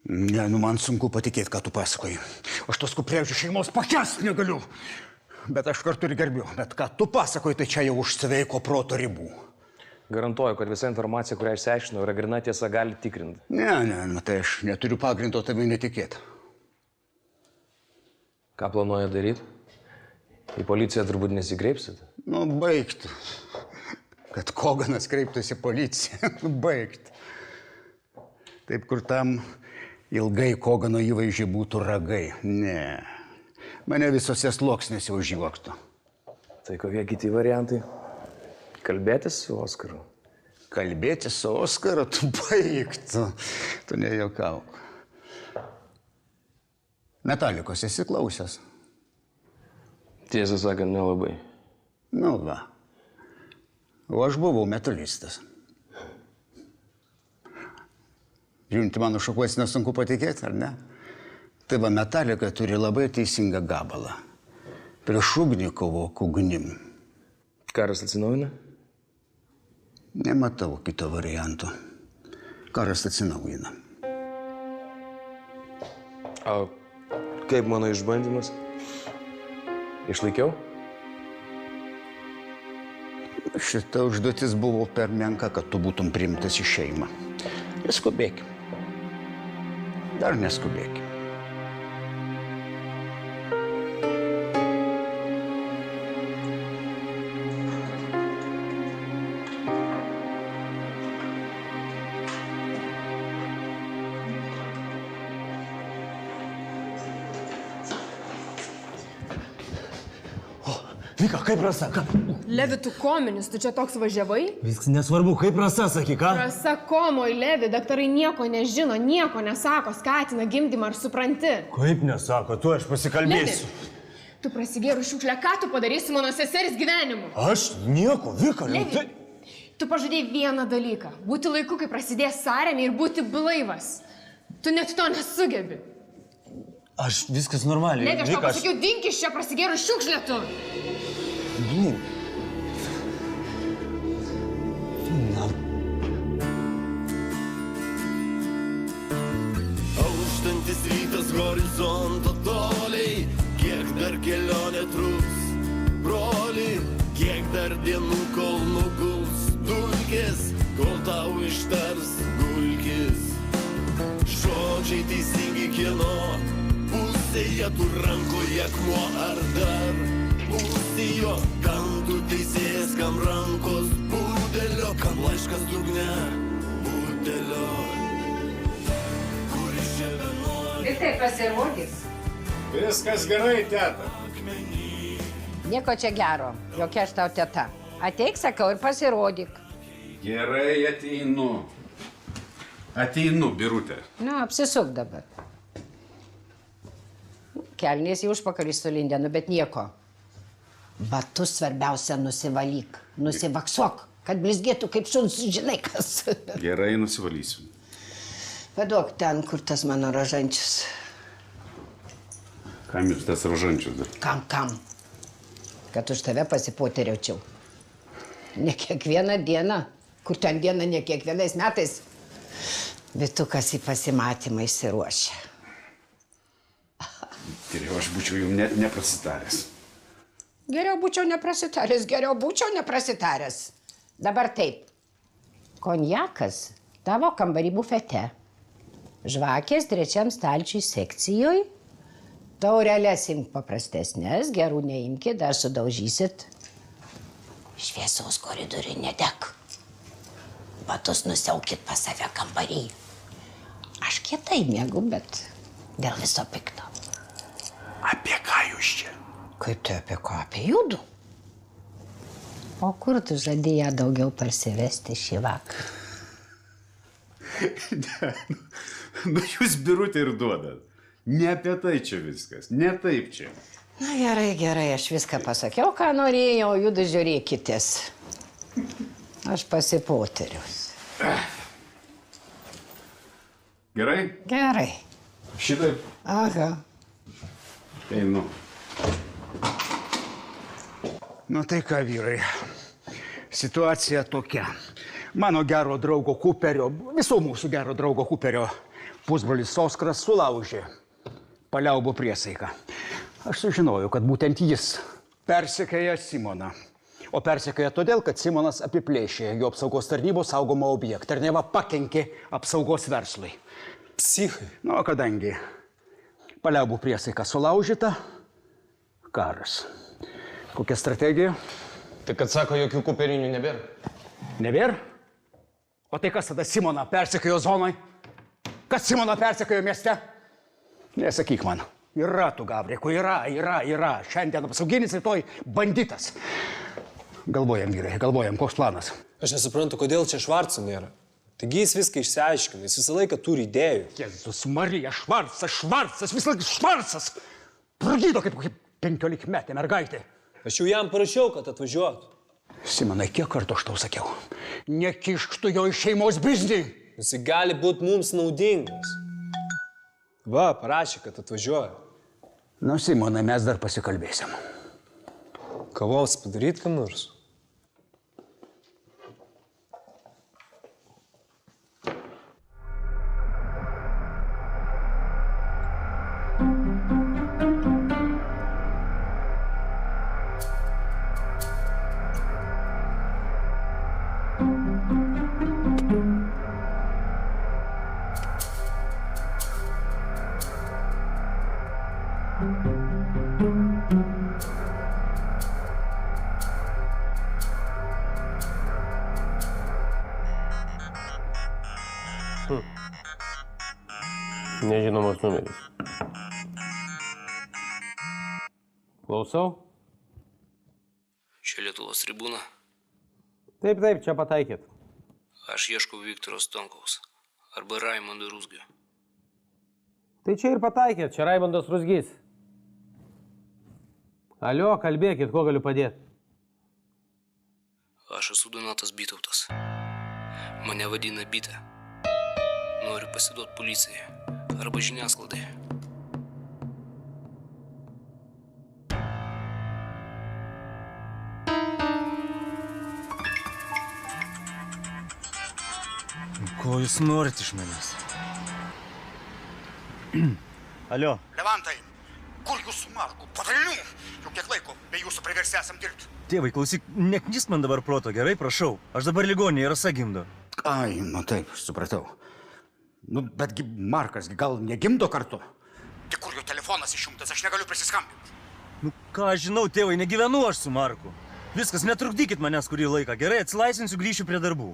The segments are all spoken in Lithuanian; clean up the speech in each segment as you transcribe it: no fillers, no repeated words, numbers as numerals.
Ne, man sunku patikėti, ką tu pasakoji. Aš tos Kuprevičių šeimos pakęst negaliu. Bet aš kartu ir gerbiu. Bet ką tu pasakoji, tai čia jau už sveiko proto ribų. Garantuoju, kad visa informacija, kurią išsiaiškinau, yra gryna tiesa, gali tikrinti. Ne, matai, aš neturiu pagrindo tavai netikėti. Ką planuoja daryti? Į policiją turbūt nesikreipsit? Nu, baigti. Kad Koganas kreiptųsi į policiją. Baigti. Taip, kur tam ilgai Kogano įvaizdžiai būtų ragai. Ne. Mane visose sluoksniuose užjuoktų. Tai kokie kiti variantai? Kalbėtis su Oskaru? Kalbėtis su Oskaru? Tu baigtų. Tu nejuokauk. Metalikos esi klausęs? Tiesą sakant, nelabai. Nu va. O aš buvau metalistas. Žiūrint, mano šakuos nesunku patikėti, ar ne? Tai va, Metalika turi labai teisingą gabalą. Prieš ugnį kovok ugnim. Karas atsinaujina? Nematau kito varianto. Karas atsinaujina. O kaip mano išbandymas? Išlaikiau? Šita užduotis buvo per menka, kad tu būtum priimtas į šeimą. Neskubėkim. Dar neskubėkim. Vika, kaip Rasa? Levi, tu kominis, tu čia toks važiavai? Viskas nesvarbu, kaip Rasa, sakyk, ką? Rasa komoj, Levi, daktarai nieko nežino, nieko nesako, skatina gimdymą, ar supranti? Kaip nesako, tu aš pasikalbėsiu. Levi, tu prasigėrų šiukšlę, ką tu padarysi mano seseris gyvenimu? Aš nieko, Vika, Levi, tu pažadėjai vieną dalyką, būti laiku, kai prasidės sąrėmė ir būti blaivas. Tu net to nesugebi. Aš viskas normaliai. Levi, aš tau pasakiau, dink iš čia, prasigėrų šiukšlę tu. Blin. Auštantis rytas horizonto toliai, kiek dar kelionė truks, broli, kiek dar dienų, kol nuguls dulkės, kol tau ištars gulkis. Žodžiai teisingi kieno pusėje, tu rankoje akmuo ar dar pusėjo, kam tu teisėjas, kam rankos budelio, kam laiškas dugne budelio. Kuris čia vienuolis? Ir tai pasirodys. Viskas gerai, teta. Nieko čia gero, jokia aš tau teta. Ateik, sakau, ir pasirodyk. Gerai, ateinu. Ateinu, Birutė. Nu, apsisuk dabar. Kelnės į užpakalį sulindė, nu bet nieko. Batus svarbiausia nusivalyk, nusivaksuok, kad blizgėtų kaip šuns, žinai kas. Gerai, nusivalysiu. Paduok ten, kur tas mano rožančius. Kam jūs tas rožančius dar? Kam? Kad už tave pasipoteriaučiau. Ne kiekvieną dieną, kur ten diena, ne kiekvienais metais. Vitukas į pasimatymą išsiruošia. Geriau aš būčiau jums net neprasitaręs. Geriau būčiau neprasitaręs. Dabar taip. Konjakas tavo kambarį bufete. Žvakės trečiam stalčiui sekcijoj. Taurelės imk paprastesnės, gerų neimkit, dar sudaužysit. Šviesaus koridoriui nedek. Batus nusiaukit pas save kambarį. Aš kietai miegu, bet dėl viso pikto. Apie ką jūs čia? Kaip tai apie ką? Apie judu? O kur tu žadėjai daugiau parsivesti šį vakarą? Nu, jūs Birutė ir duodat. Ne apie tai čia viskas, ne taip čia. Na gerai, aš viską pasakiau, ką norėjau, judu žiūrėkitės. Aš pasipoterius. Gerai? Gerai. Šitaip? Aha. Einu. Nu tai ką, vyrai, situacija tokia. Mano gero draugo Kuperio, visų mūsų gero draugo Kuperio pusbrolis Oskaras sulaužė paliaubų priesaiką. Aš sužinojau, kad būtent jis persekioja Simoną. O persekioja todėl, kad Simonas apiplėšė jo apsaugos tarnybos saugomą objektą ir neva pakenkė apsaugos verslui. Psichai. O kadangi paliaubų priesaika sulaužyta, karas. Kokia strategija? Tai kad sako, jokių kuperinių nebėra. Nebėra? O tai kas tada Simoną persekiojo zonai? Kas Simoną persekiojo mieste? Nesakyk man. Yra tu, Gabriku, yra. Šiandien apsauginis, rytoj banditas. Galvojam, vyrai, galvojam, koks planas. Aš nesuprantu, kodėl čia Švarco nėra. Taigi jis viską išsiaiškina, jis visą laiką turi idėjų. Jėzus Marija, Švarcas, visą laiką Švarcas. Pragydo kaip 15-metė mergaitė. Aš jau jam parašiau, kad atvažiuotų. Simonai, kiek kartų aš tau sakiau? Nekišk tu jo iš šeimos biznį. Jis gali būti mums naudingas. Va, parašė, kad atvažiuoja. Nu, Simonai, mes dar pasikalbėsim. Kavos padaryt kam nors? Nežinomas numeris. Klausau? Čia Lietuvos tribūna. Taip, čia pataikėt. Aš ieškau Viktoro Stonkaus arba Raimundo Ruzgio. Tai čia ir pataikėt, čia Raimundas Ruzgys. Alio, kalbėkit, kuo galiu padėti? Aš esu Donatas Bytautas. Mane vadina Byta. Noriu pasiduoti policijai arba žiniasklaidai. Ko jūs norit iš manęs? Alio. Levantai, kur jūsų Marku? Patalinių! Jau kiek laiko be jūsų priversti esam dirbti. Tėvai, klausyk, neknysk man dabar proto, gerai, prašau. Aš dabar ligoninėje, Rasa gimdo. Ai, nu taip, supratau. Nu, betgi Markas gal negimdo kartu? Tik kur jo telefonas išjungtas, aš negaliu prisiskambinti. Nu, ką aš žinau, tėvai, negyvenu aš su Marku. Viskas, netrukdykit manęs kurį laiką. Gerai, atsilaisvinsiu, grįšiu prie darbų.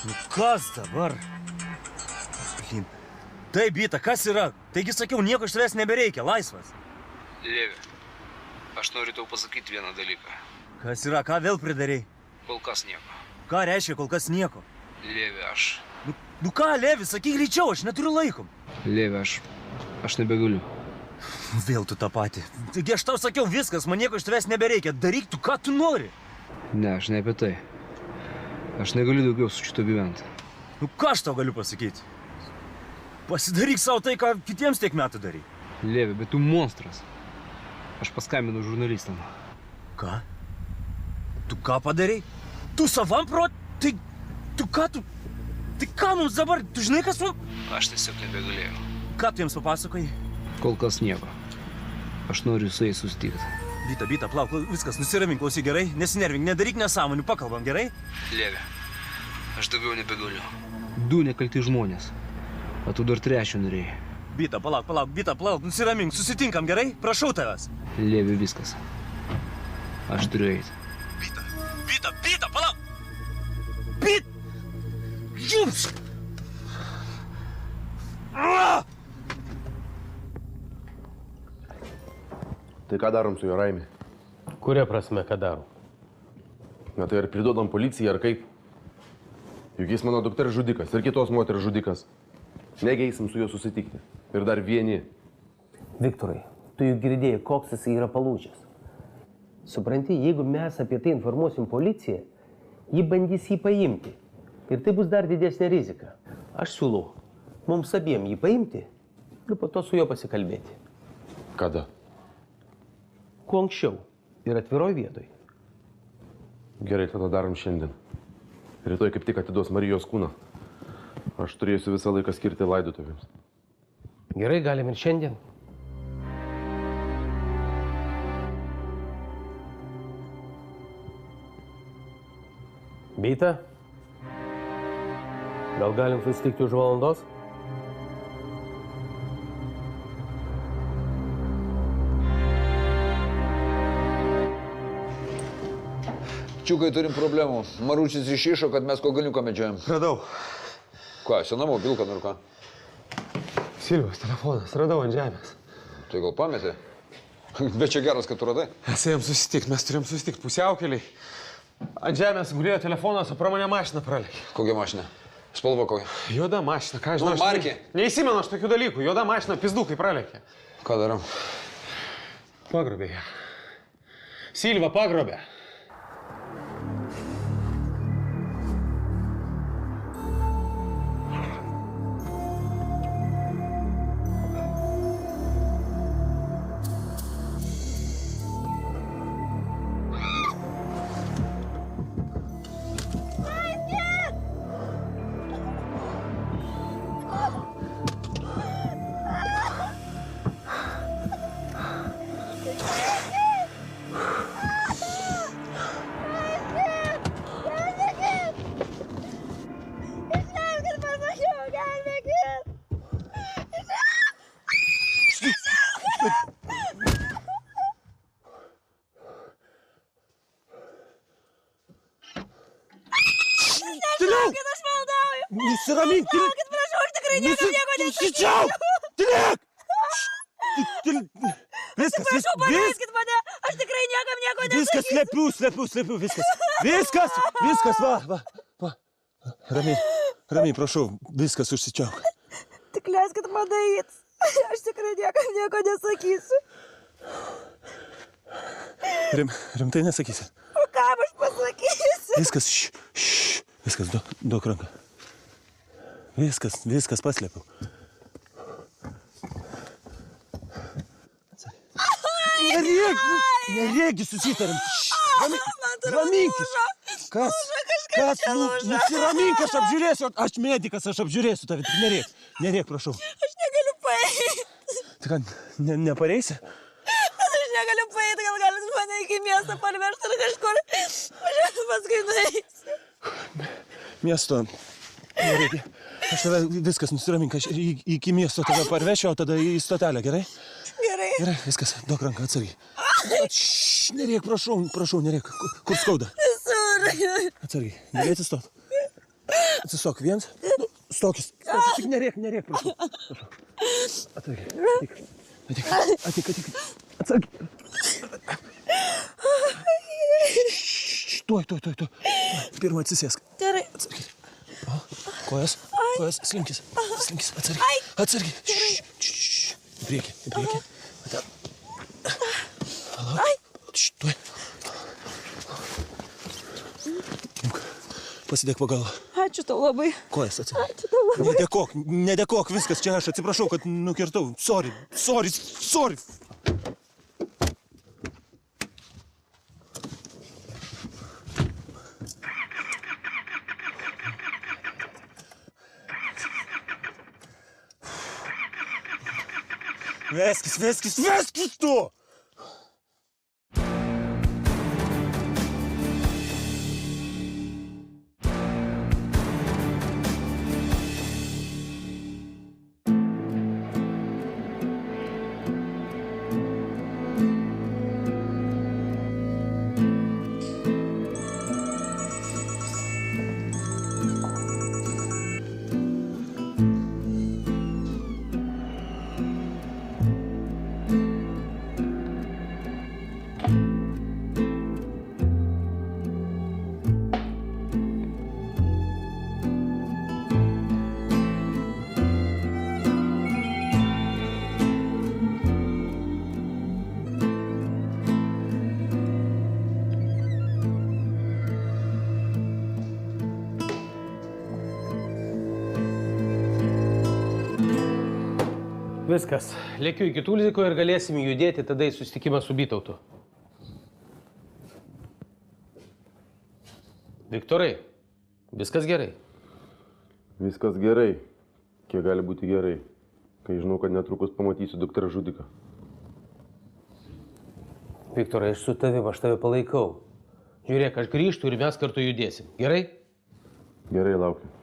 Nu, kas dabar? Taip, Byta, kas yra? Taigi sakiau, nieko iš tavęs nebereikia, laisvas. Levi, aš noriu tau pasakyti vieną dalyką. Kas yra, ką vėl pridarei? Kol kas nieko. Ką reiškia kol kas nieko? Levi, aš... Nu ką, Levi, sakyk greičiau, aš neturiu laiko. Levi, aš nebegaliu. Vėl tu tą patį. Taigi aš tau sakiau viskas, man nieko iš tavęs nebereikia. Daryk tu, ką tu nori. Ne, aš ne apie tai. Aš negaliu daugiau su šito gyventi. Nu ką aš tau galiu pasakyti? Pasidaryk savo tai, ką kitiems tiek metų darai. Levi, bet tu monstras. Aš paskambinu žurnalistam. Ką? Tu ką padarai? Tu savam prot? Tai... Tu ką tu... Tai ką mums dabar? Tu žinai, kas mums... Aš tiesiog nebegalėjau. Ką tu jiems papasakojai? Kol kas nieko. Aš noriu su jais susitikti. Byta, plauk, viskas, nusiramink, klausyk, gerai? Nesinervink, nedaryk nesąmonių, pakalbam, gerai? Levi, aš daugiau nebegaliu. 2 nekalti žmonės. O tu dar 3 norėjai. Byta, plauk, nusiramink, susitinkam, gerai? Prašau tavęs. Levi, viskas. Aš turiu eiti. Byta, palauk! Jums! Tai ką darom su jo Raimi? Kuria prasme, ką darom? Na tai ar priduodam policijai, ar kaip? Juk jis mano dukters žudikas ir kitos moters žudikas. Negeisim su juo susitikti. Ir dar vieni. Viktorai, tu juk girdėjai, koks jis yra palūžęs. Supranti, jeigu mes apie tai informuosim policiją, ji bandys jį paimti. Ir tai bus dar didesnė rizika. Aš siūlau mums abiem jį paimti ir po to su juo pasikalbėti. Kada? kuo anksčiau ir atviroj vietoj. Gerai, tada darom šiandien. Rytoj kaip tik atiduos Marijos kūną. Aš turėsiu visą laiką skirti laidotuvėms. Gerai, galim ir šiandien. Beita, gal galim susitikti už valandos? Čiukai, turim problemų. Maručis išišo, kad mes kogaliuką medžiojam. Radau. Ką, senamo pilką ar ką? Silvijos telefonas, radau ant žemės. Tai gal pametė? Bet čia geras, kad tu radai. Mes ėjom susitikti, mes turėjom susitikti pusiaukeliai. Ant žemės gulėjo telefonas, o pro mane mašiną pralėkė. Kokia mašina? Spalva kokia? Juoda mašina, ką aš žinau. Markė? Neįsimenu aš tokių dalykų. Juoda mašina, pizdukai pralėkė. Ką darom? Pagrobė ją. Silva pagrobė. Nusiramink, tylėk! Prašau, aš tikrai niekam nieko nesakysiu! Tylėk! Viskas, Prašau, paleiskit mane! Aš tikrai niekam nieko nesakysiu! Viskas, slepiu, viskas! Viskas, va. Ramiai, prašau, viskas užsičiauk. Tik leiskit man eit. Aš tikrai niekam nieko nesakysiu. Rimtai nesakysi. O kam aš pasakysiu? Viskas, viskas, duok ranką. Viskas paslėpiau. Nereikia susitarim. Raminkis. Kas? Nusiramink, aš apžiūrėsiu. Aš medikas, aš apžiūrėsiu tave. Nereik, prašau. Aš negaliu paeiti. Tai ką, nepareisi? Aš negaliu paeiti, gal galit mane iki miesto parvežti ar kažkur. Aš paskui nueisiu. Miesto. Nereikia. Aš tave viskas nusiramink, aš iki miesto tave parvešiu, o tada į stotelę, gerai? Gerai. Gerai, viskas, duok ranką, atsargiai. Nereik, prašau, nereik. Kur skauda? Visur. Atsargiai, gali atsistot. Atsistok, viens. Stokis. Tik nereik, prašau. Atsargiai. Atik. Atsargiai. Tuoj. Pirma atsisėsk. Gerai. Atsargiai. Kojas, slinkis, atsargiai. Į priekį. Tuoj. Pasidėk po galvą. Ačiū tau labai. Kojas atsargiai. Ačiū tau labai. Nedėkok, viskas čia aš atsiprašau, kad nukirtau. Sorry. Вескis tu! Viskas. Lėkiu iki Tulziko ir galėsim judėti tada į susitikimą su Bytautu. Viktorai, viskas gerai. Viskas gerai. Kiek gali būti gerai, kai žinau, kad netrukus pamatysiu doktorą žudiką. Viktorai, aš su tavimi, aš tave palaikau. Žiūrėk, aš grįžtu ir mes kartu judėsim. Gerai? Gerai, laukiu.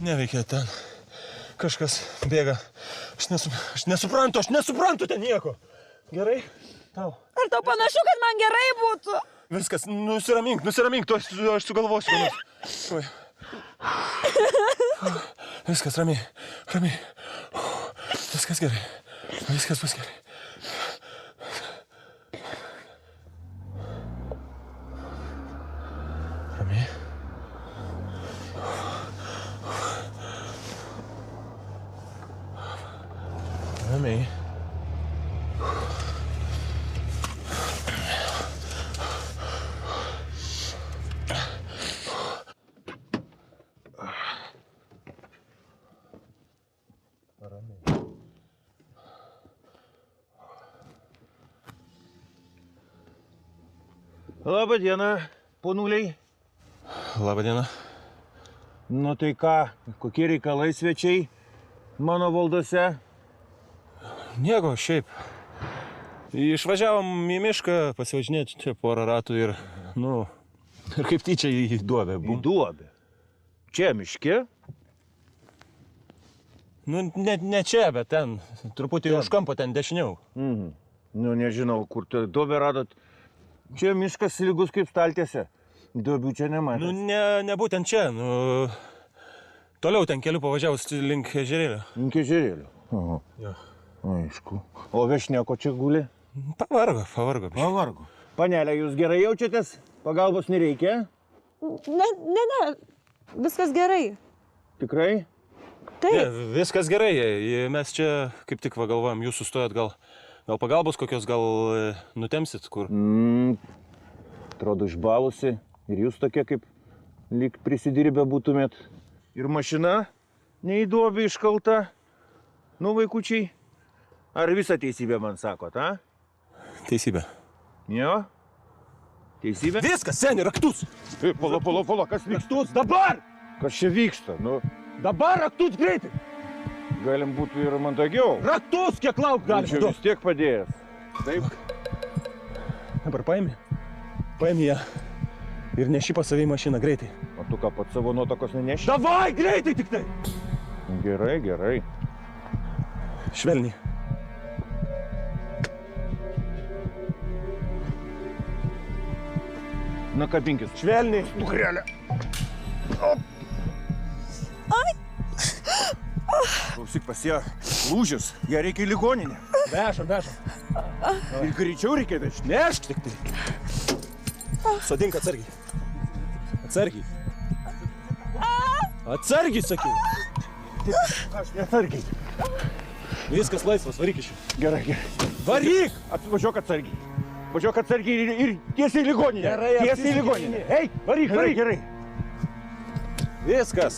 Neveikia ten. Kažkas bėga. Aš nesuprantu ten nieko. Gerai? Tau. Ar tau panašu, kad man gerai būtų? Viskas, nusiramink, aš sugalvosiu. Oi. Viskas, ramiai. Viskas gerai. Viskas bus gerai. Ramiai. Ramiai. Labą dieną, ponuliai. Labą dieną. Nu tai ką, kokie reikalai svečiai mano valdose? Nieko, šiaip. Išvažiavom į mišką, pasivažinėti čia porą ratų ir kaip tyčia į duobę. Į duobę? Čia miške? Ne čia, bet ten, truputį už kampo, ten dešiniau. Nežinau, kur tą duobę radot. Čia miškas lygus kaip staltiese. Duobių čia nematęs. Ne būtent čia, toliau ten keliu pavažiavus link ežerėlio. Link ežerėlio? Aha. Jo. Aišku. O vešnieko čia guli? Pavargo. Pavargo. Panelė, jūs gerai jaučiatės? Pagalbos nereikia? Ne. Viskas gerai. Tikrai? Taip. Ne, viskas gerai. Mes čia kaip tik galvojam, jūs sustojat, gal pagalbos kokios, gal nutemsit kur? Atrodo išbalusi. Ir jūs tokie kaip lyg prisidirbę būtumėt. Ir mašina ne į duobę iškalta. Vaikučiai. Ar visą teisybę man sakot, a? Teisybę. Jo? Teisybę? Viskas, seni, raktus! Pala, kas vyksta? Dabar! Kas čia vyksta? Dabar raktus greitai! Galim būtų ir mandagiau. Raktus, kiek lauk galim! Čia vis tiek padėjęs. Taip? Dabar paimi ją ir neši pas savį mašiną greitai. O tu ką, pat savo nuotakos neneši? Davai, greitai tik tai! Gerai. Švelniai. Nakabinkis. Švelniai. Dukrelė. Ai. Klausyk, pas ją lūžis. Ją reikia į ligoninę. Vežam. Ir greičiau reikia vežti. Nešk tik tai. Sodink atsargiai. Atsargiai, sakiau. Aš neatsargiai. Viskas laisvas, varyk iš jų. Gerai. Varyk! Važiuok atsargiai. Važiuok atsargiai ir tiesiai į ligoninę. Gerai, tiesiai į ligoninę. Eik, varyk. Viskas.